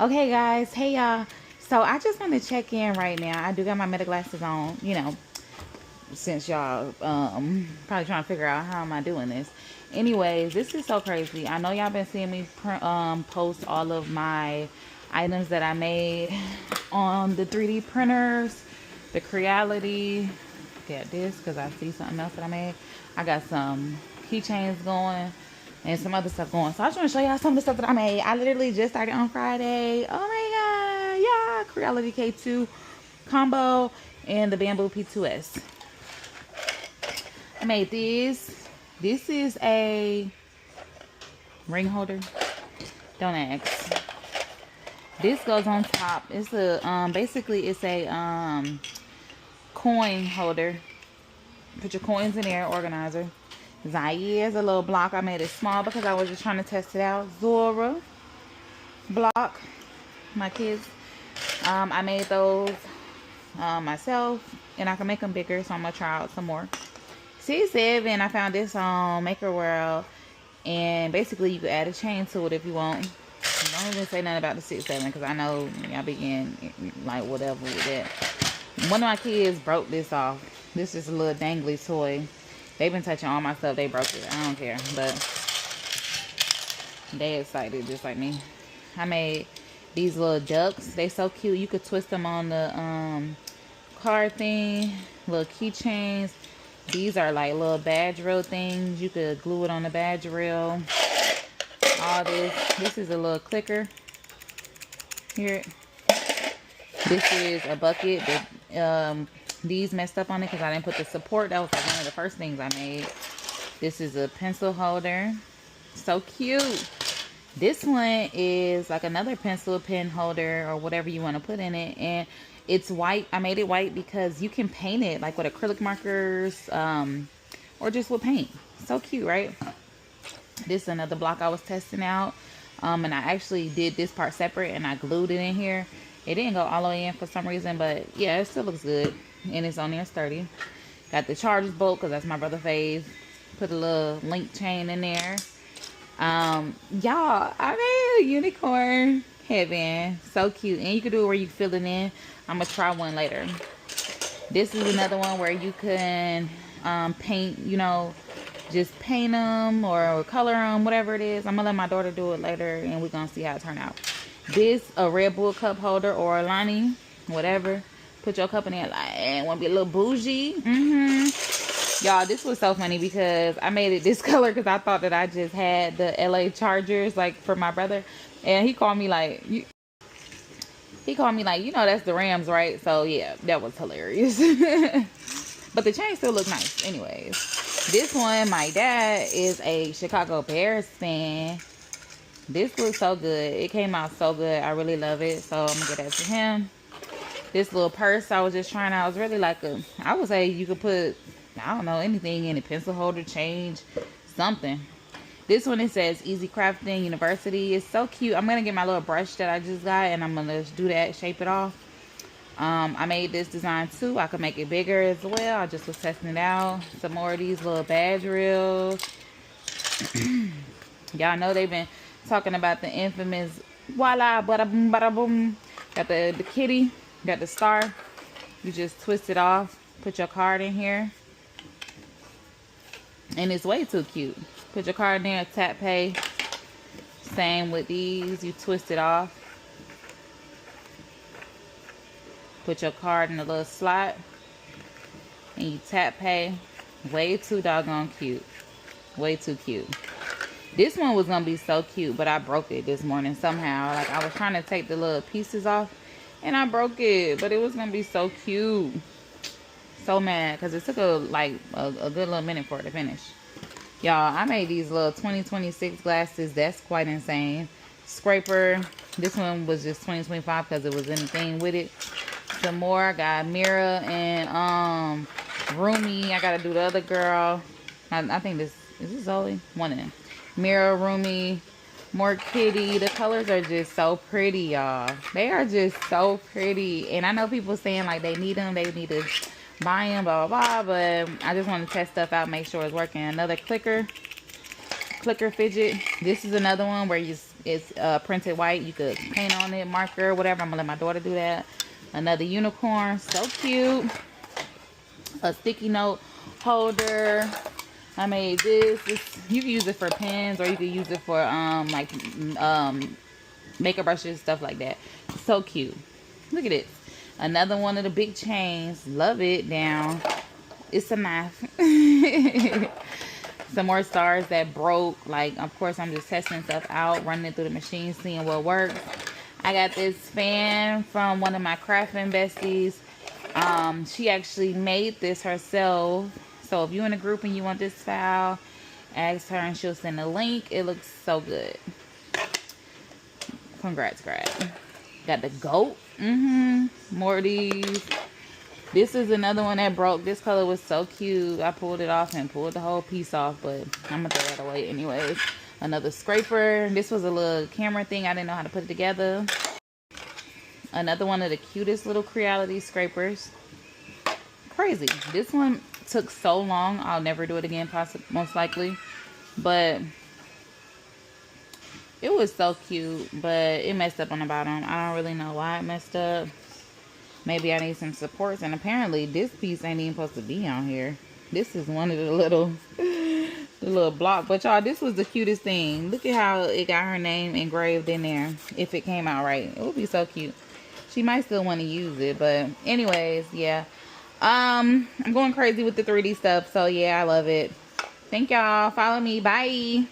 Okay, guys. Hey, y'all. So I just want to check in right now. I do got my meta glasses on, since y'all probably trying to figure out how am I doing this. Anyways, this is so crazy. I know y'all been seeing me post all of my items that I made on the 3D printers, the Creality. Get this because I see something else that I made. I got some keychains going and some other stuff going. So I just want to show y'all some of the stuff that I made. I literally just started on Friday. Oh my god, yeah, Creality K2 combo and the Bambu P2S. I made this. This is a ring holder. Don't ask. This goes on top. It's a basically it's a coin holder. Put your coins in there, organizer. Zaire is a little block. I made it small because I was just trying to test it out. Zora block. My kids. I made those myself, and I can make them bigger, so I'm gonna try out some more. C7, I found this on Maker World, and basically you could add a chain to it if you want. Don't even say nothing about the 6-7 because I know y'all be getting like whatever with that. One of my kids broke this off. This is a little dangly toy. They've been touching all my stuff. They broke it. I don't care, but they excited just like me. I made these little ducks. They so cute. You could twist them on the card thing. Little keychains. These are like little badge rail things. You could glue it on the badge rail. All this. This is a little clicker. Here. This is a bucket. These messed up on it because I didn't put the support. That was like one of the first things I made. This is a pencil holder. So cute. This one is like another pencil pen holder or whatever you want to put in it. And it's white. I made it white because you can paint it like with acrylic markers or just with paint. So cute, right? This is another block I was testing out. And I actually did this part separate and I glued it in here. It didn't go all the way in for some reason, but yeah, it still looks good. And it's on there sturdy. Got the charges bolt because that's my brother Faye's. Put a little link chain in there. Y'all, I made a unicorn headband. So cute. And you can do it where you fill it in. I'm gonna try one later. This is another one where you can paint, just paint them or color them, whatever it is. I'm gonna let my daughter do it later and we're gonna see how it turn out. This, a Red Bull cup holder or a Lonnie, whatever. Put your cup in there, like, want to be a little bougie. Y'all, this was so funny because I made it this color because I thought that I just had the LA Chargers, like, for my brother. And he called me like, that's the Rams, right? So, yeah, that was hilarious. But the chain still looked nice. Anyways, this one, my dad is a Chicago Bears fan. This looks so good. It came out so good. I really love it. So, I'm going to get that to him. This little purse I was just trying out. It was really like I would say you could put, I don't know, anything in it. Pencil holder, change, something. This one, it says Easy Crafting University. It's so cute. I'm going to get my little brush that I just got and I'm going to do that, shape it off. I made this design too. I could make it bigger as well. I just was testing it out. Some more of these little badge reels. Y'all know they've been talking about the infamous voila, bada boom, bada boom. Got the kitty. Got the star. You just twist it off. Put your card in here. And it's way too cute. Put your card in there. Tap pay. Same with these. You twist it off. Put your card in a little slot. And you tap pay. Way too doggone cute. Way too cute. This one was going to be so cute. But I broke it this morning somehow. Like I was trying to take the little pieces off. And I broke it, but it was going to be so cute. So mad, because it took a good little minute for it to finish. Y'all, I made these little 2026 glasses. That's quite insane. Scraper. This one was just 2025 because it was in the thing with it. Some more. I got Mira and Rumi. I got to do the other girl. I think is this Zoe? One of them. Mira, Rumi. More kitty. The colors are just so pretty, y'all. They are just so pretty. And I know people saying like they need them. They need to buy them, blah, blah, blah. But I just want to test stuff out. Make sure it's working. Another clicker. clicker fidget. This is another one where it's printed white. You could paint on it, marker, whatever. I'm gonna let my daughter do that. Another unicorn, so cute. A sticky note holder. I made this. You can use it for pens, or you can use it for like makeup brushes, stuff like that. So cute. Look at it. Another one of the big chains. Love it. Down. It's a knife. Some more stars that broke. Like, of course, I'm just testing stuff out, running it through the machine, seeing what works. I got this fan from one of my crafting besties. She actually made this herself. So if you're in a group and you want this file, ask her and she'll send a link. It looks so good. Congrats, grad. Got the goat. More of these. This is another one that broke. This color was so cute. I pulled it off and pulled the whole piece off, but I'm gonna throw that away anyways. Another scraper. This was a little camera thing. I didn't know how to put it together. Another one of the cutest little Creality scrapers. Crazy. This one took so long. I'll never do it again, most likely. But it was so cute, but it messed up on the bottom. I don't really know why it messed up. Maybe I need some supports, and apparently this piece ain't even supposed to be on here. This is one of the little block. But y'all, this was the cutest thing. Look at how it got her name engraved in there. If it came out right, it would be so cute. She might still want to use it, but anyways, yeah. I'm going crazy with the 3D stuff, so yeah, I love it. Thank y'all. Follow me. Bye.